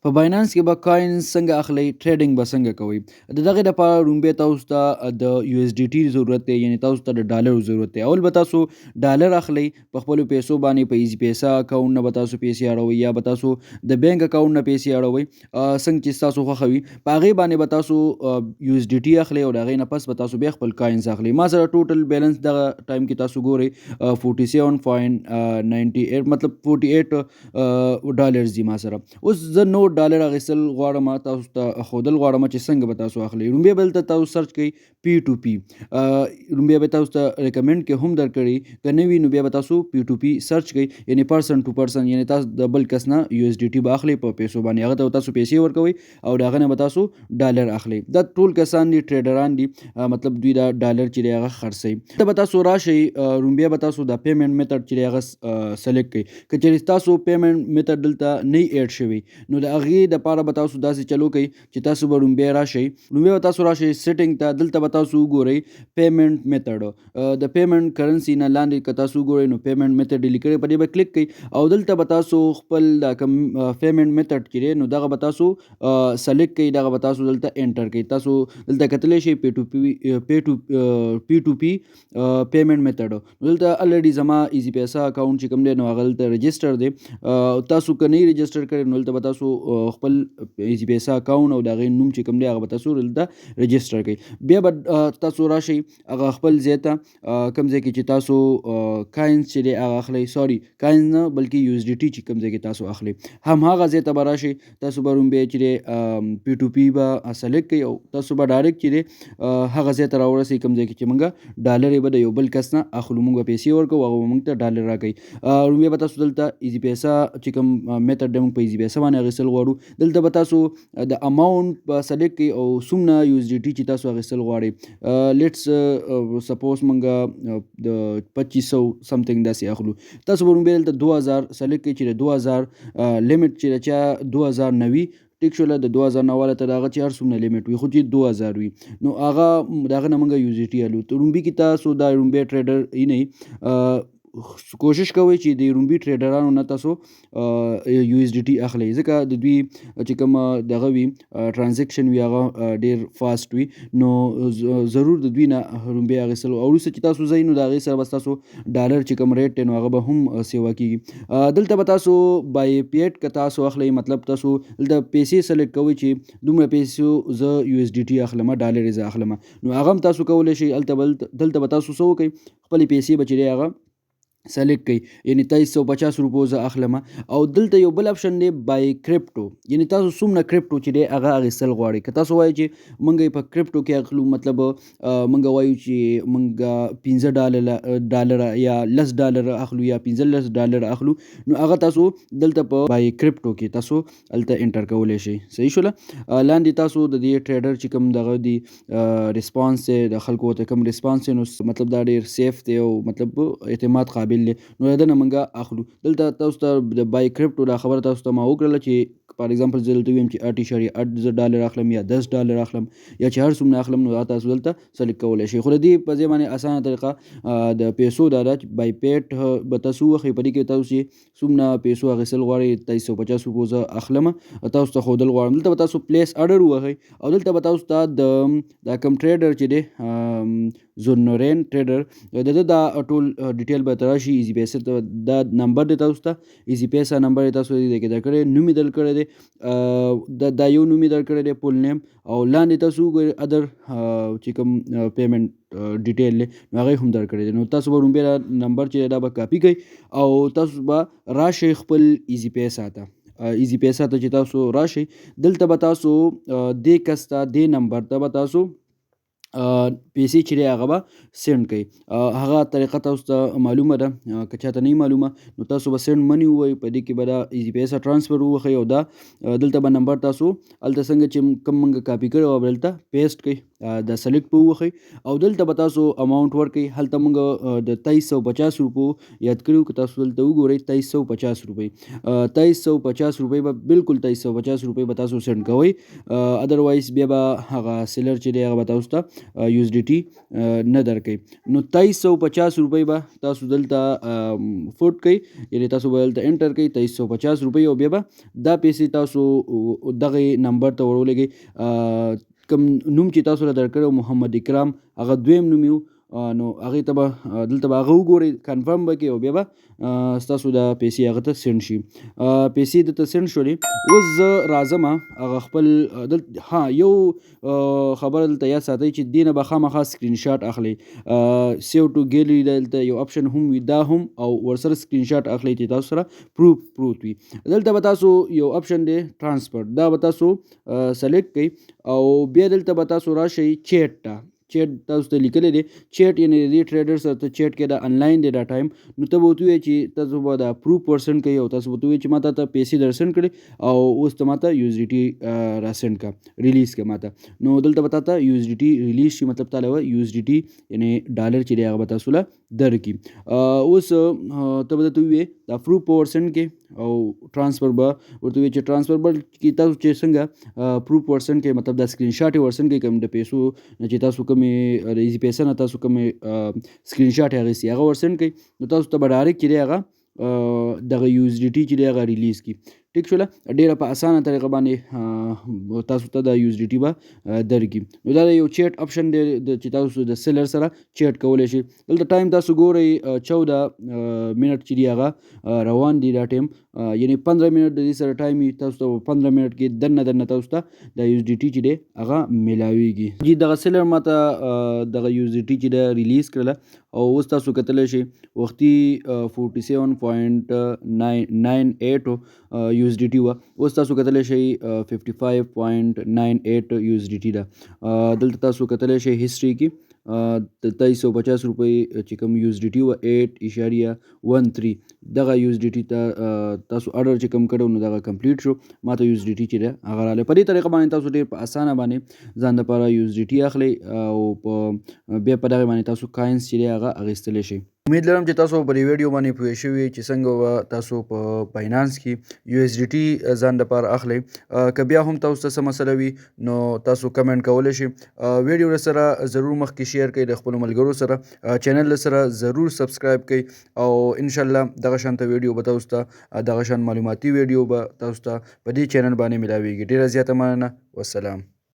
په باینانس کې به کوینز څنګه اخلئ، ټریډینګ به څنګه کوئ. د دغې دپاره لومبی تاسو ته د یو ایس ډي ټي ضرورت دی، یعنې تاسو ته د ډالرو ضرورت دی. اول به تاسو ډالر اخلئ په خپلو پیسو باندې، په ایزي پیسه اکاونټ نه به تاسو پیسې اړوئ یا به تاسو د بینک اکاونټ نه پیسې اړوئ، څنګه چې ستاسو خوښه وي. په هغې باندې به تاسو یو ایس ډي ټي اخلئ او د هغې نه پس به تاسو بیا خپل کوینز اخلئ. ما سره ټوټل بیلنس دغه ټایم کې تاسو ګورئ 47.98 مطلب 48 ډالرز دي ما سره. اوس زه نور ډالر اخیستل غواړم، تاسو ته ښودل غواړم چې څنګه به تاسو اخلئ. لومبی به دلته تاسو سرچ کوئ پی ټو پی. لومبی به تاسو ته ریکمنډ کې هم درکړي، که نه وي نو بیا به تاسو پی ټو پی سرچ کوئ، یعنې پرسن ټو پرسن، یعنې تاسو د بل کس نه یو ایس ډي ټي به اخلئ په پیسو باندې، هغه ته تاسو پیسې ورکوئ او د هغه نه به تاسو ډالر اخلئ. دا ټول کسان دي ټریډران دي، مطلب دوی دا ډالر چې دی هغه خرڅوي. ته به تاسو راشئ، لومبی به تاسو د پیمنټ میتھډ چې دی هغه سلیکټ کړئ. که چېرې تاسو پیمنټ میتھډ دلته نه ایډ شوی نو د هغې دپاره به تاسو داسې چلو کوئ چې تاسو به لومبی به تاسو راشئ سیټینګ ته، دلته به تاسو وګورئ پیمنټ میتھډ. د پیمنټ کرنسي نه لاندې که تاسو وګورئ نو پیمنټ میتھډ یې لیکلی، په دې به کلیک کوئ او دلته به تاسو خپل دا کوم پیمنټ میتھډ چې دی نو دغه به تاسو سلیکټ کوئ، دغه به تاسو دلته انټر کوئ. تاسو دلته کتلی شئ پی ټو پی پیمنټ میتھډ. دلته الریډي زما ایزي پیسه اکاونټ چې کوم دی نو هغه دلته رجسټر دی. تاسو که نه یې رجسټر کړی نو دلته به تاسو خپل ایزي پیسه اکاونټ او د هغې نوم چې کوم دی هغه به تاسو دلته رجسټر کړئ. بیا به تاسو راشئ هغه خپل ځای ته، کوم ځای کې چې تاسو کاینز چې دی هغه اخلئ، سوري کاینز نه بلکې یو ایس ډي ټي چې کوم ځای کې تاسو اخلئ هماغه ځای ته به راشئ. تاسو به لومبی چې دی پی ټو پی به سلیکټ کړئ او تاسو به ډایرکټ چې دی هغه ځای ته راورسئ کوم ځای کې چې موږ ډالر یې به د یو بل کس نه اخلو، موږ به پیسې ورکوو، هغه به موږ ته ډالر راکوي. لومبی به تاسو دلته ایزي پیسه چې کوم میتھډ دی موږ په ایزي پیسه باندې اخیستل غواړو، دلته به تاسو د اماونټ به سلیکټ کړئ او څومره یو ایس ډي ټي چې تاسو اخیستل غواړئ. لیټس سپوز موږ د 2500 سمثینګ داسې اخلو. تاسو به لومبی دلته 2000 سلیکټ کړئ چې د 2000 لیمټ چې د چا 2000 نه وي، ټیک شوله، د 2000 نه والا ته د هغه چې هر څومره لیمټ وي خو چې 2000 وي نو هغه د هغه نه موږ یو ایس ډي ټي الو. لومبي کې تاسو دا لومبی ټریډر یې نه کوشش کوئ چې د لومبي ټریډرانو نه تاسو یو ایس ډي ټي اخلئ، ځکه د دوی چې کوم دغه وي ټرانزیکشن وي هغه ډېر فاسټ وي، نو ضرور د دوی نه لومبی اخیستل او وروسته چې تاسو ځئ نو د هغې سره به ستاسو ډالر چې کوم ریټ دی نو هغه به هم سیوا کېږي. دلته به تاسو بای پیډ که تاسو اخلئ، مطلب تاسو دلته پیسې سلیکټ کوئ چې دومره پیسو زه یو ایس ډي ټي اخلم، ډالر یې زه اخلم، نو هغه هم تاسو کولی شئ. دلته به تاسو څه وکئ، خپلې پیسې به چې دی هغه سلیکټ کړئ، یعنې 2350 روپو زه اخلم. او دلته یو بل اپشن دی بای کرپټو، یعنې تاسو څومره کرپټو چې دی هغه اخیستل غواړئ. که تاسو وایئ چې موږ یې په کرپټو کې اخلو، مطلب موږ وایو چې موږ 15 ډالره یا 10 ډالره اخلو یا 15 ډالره اخلو، نو هغه تاسو دلته په بای کرپټو کې تاسو هلته انټر کولی شئ. صحیح شوله. لاندې تاسو د دې ټریډر چې کوم دغه دی ریسپانس دی، د خلکو ورته کوم ریسپانس دی، نو مطلب دا ډېر سیف دی او مطلب اعتماد قابل دی، نو د ده نه موږ اخلو. دلته تاسو ته د بای کرپټو دا خبره تاسو ته ما وکړله چې فار ایگزامپل زه دلته ویم چې 8.8 زه ډالر اخلم یا 10 ډالر اخلم یا چې هر څومره اخلم، نو هغه تاسو دلته سلیکټ کولی شئ. خو د دې په ځای باندې اسانه طریقه د پیسو دا ده چې بای پیډ به تاسو ووښئ، په دې کې تاسو چې څومره پیسو اخیستل غواړئ 2350 روپو زه اخلم، تاسو ته ښودل غواړم. دلته به تاسو پلیس اډر ووهئ او دلته به تاسو ته دا کوم ټریډر چې دی زونورین ټریډر د ده دا ټول ډیټیل به ته راشي. ایزي پیسه دا نمبر دی تاسو ته، ایزي پیسه نمبر یې تاسو دې کې درکړی، نوم یې درکړی دی، دا یو نوم یې درکړی دی فول نیم، او لاندې تاسو وګورئ ادر چې کوم پیمنټ ډیټیل دی نو هغه یې هم درکړی دی. نو تاسو به لومبی نمبر چې دا به کاپي کوئ او تاسو به راشئ خپل ایزي پیسه ته. ایزي پیسه ته چې تاسو راشئ، دلته به تاسو دې کس ته دې نمبر ته به تاسو پیسې چې دی هغه به سینډ کوئ. هغه طریقه تاسو ته معلومه ده، که چاته نه معلومه نو تاسو به سینډ منی ووایئ، په دې کې به دا ایزي پیسه ټرانسفر ووښئ او دا دلته به نمبر تاسو هلته څنګه چې کوم موږ کاپي کړی او دلته پیسټ کړئ، دا سلیکټ به ووښئ او دلته به تاسو اماونټ ورکړئ. هلته موږ د 2350 روپو یاد کړي وو، که تاسو دلته وګورئ 2350 روپۍ 2350 روپۍ به بالکل 2350 روپۍ به تاسو سینډ کوئ. ادروایز بیا به هغه سیلر چې دی هغه به تاسو ته USDT نه درکوي. نو 2350 روپۍ به تاسو دلته فوټ کوئ، یعنې تاسو به دلته انټر کوئ 2350 روپۍ، او بیا به دا پیسې تاسو دغه نمبر ته ورولېږئ. کوم نوم چې تاسو له درکړی محمد اکرام هغه دویم نوم یو، نو هغې ته به دلته به هغه وګورئ، کنفرم به کړئ او بیا به ستاسو دا پیسې هغه ته سینډ شي. پیسې درته سینډ شولې. اوس زه راځم هغه خپل ها یو خبره دلته یاد ساتئ چې دې نه به خامخا سکرین شاټ اخلئ. سیو ټو ګیلري دلته یو اپشن هم وي، دا هم او ورسره سکرین شاټ اخلئ چې تاسو سره پروف پروت وي. دلته به تاسو یو اپشن دی ټرانسفر، دا به تاسو سلیکټ کړئ او بیا دلته به تاسو راشئ چیټ ته. چیټ تاسو ته لیکلی دی، چیټ یعنې د دې ټریډر سره ته چیټ کې دا انلاین دی دا ټایم. نو ته به ورته ووایې چې تاسو به دا اپروف پرسنټ کوئ او تاسو به ورته ووایئ چې ما ته پیسې در سینډ کړې او اوس ته ما ته USDT را سینډ کړه، ریلیز کړه ما ته. نو دلته به تا ته USDT ریلیز شي، مطلب تاله به USDT یعنې ډالر چې دی هغه به تاسو له درکړي. اوس ته به درته ووایې دا اپروف په ورسنډ کې او ټرانسفر به ورته ووایې چې ټرانسفر به کې تاسو چې څنګه پروف ورسنډ کې، مطلب دا سکرین شاټ یې ورسنډ کې کوم د پیسو نه چې تاسو کومې د ایزي پیسه نه تاسو کومې سکرین شاټ یې اخیستي هغه ورسنډ کړئ. نو تاسو ته به ډایرکټ چې دی هغه دغه USDT چې دی هغه ریلیز کړي. ټیک شوله، ډېره په اسانه طریقه باندې تاسو ته دا USDT به درکړي. نو دا د یو چیټ اپشن دی چې تاسو د سیلر سره چیټ کولی شئ. دلته ټایم تاسو ګورئ 14 منټ چې دی هغه روان دی دا ټایم، یعنې 15 منټ د دې سره ټایم وي. تاسو ته 15 منټ کې دننه تاسو ته د USDT چې دی هغه میلاویږي. جی دغه سیلر ما ته دغه USDT چې دی ریلیز کړله او اوس تاسو کتلی شئ وختي 47.98 USDT وه، اوس تاسو کتلی شئ 55.98 USDT ده. دلته تاسو کتلی شئ هسټري کې 2350 روپۍ چې کوم USDT وه 8.13 دغه USDT ته تاسو اډر چې کوم کړی نو دغه کمپلیټ شو، ما ته USDT چې دی هغه راغلی. په دې طریقه باندې تاسو ډېر په اسانه باندې ځان دپاره USDT اخلئ او بیا په دغې باندې تاسو کاینز چې دی هغه اخیستلی شئ. امید لرم چې تاسو په دې ویډیو باندې پوه شوي چې څنګه به تاسو په باینانس کې USDT ځان دپاره اخلئ. که بیا هم تاسو ته څه مسله وي نو تاسو کمنټ کولی شئ. ویډیو له سره ضرور مخکې شیر کړئ د خپلو ملګرو سره، چینل له سره ضرور سبسکرایب کړئ او انشاءالله دغه شانته ویډیو به تاسو ته دغه شان معلوماتي ویډیو به تاسو ته په دې چینل باندې میلاویږي. ډېره زیاته مننه، والسلام.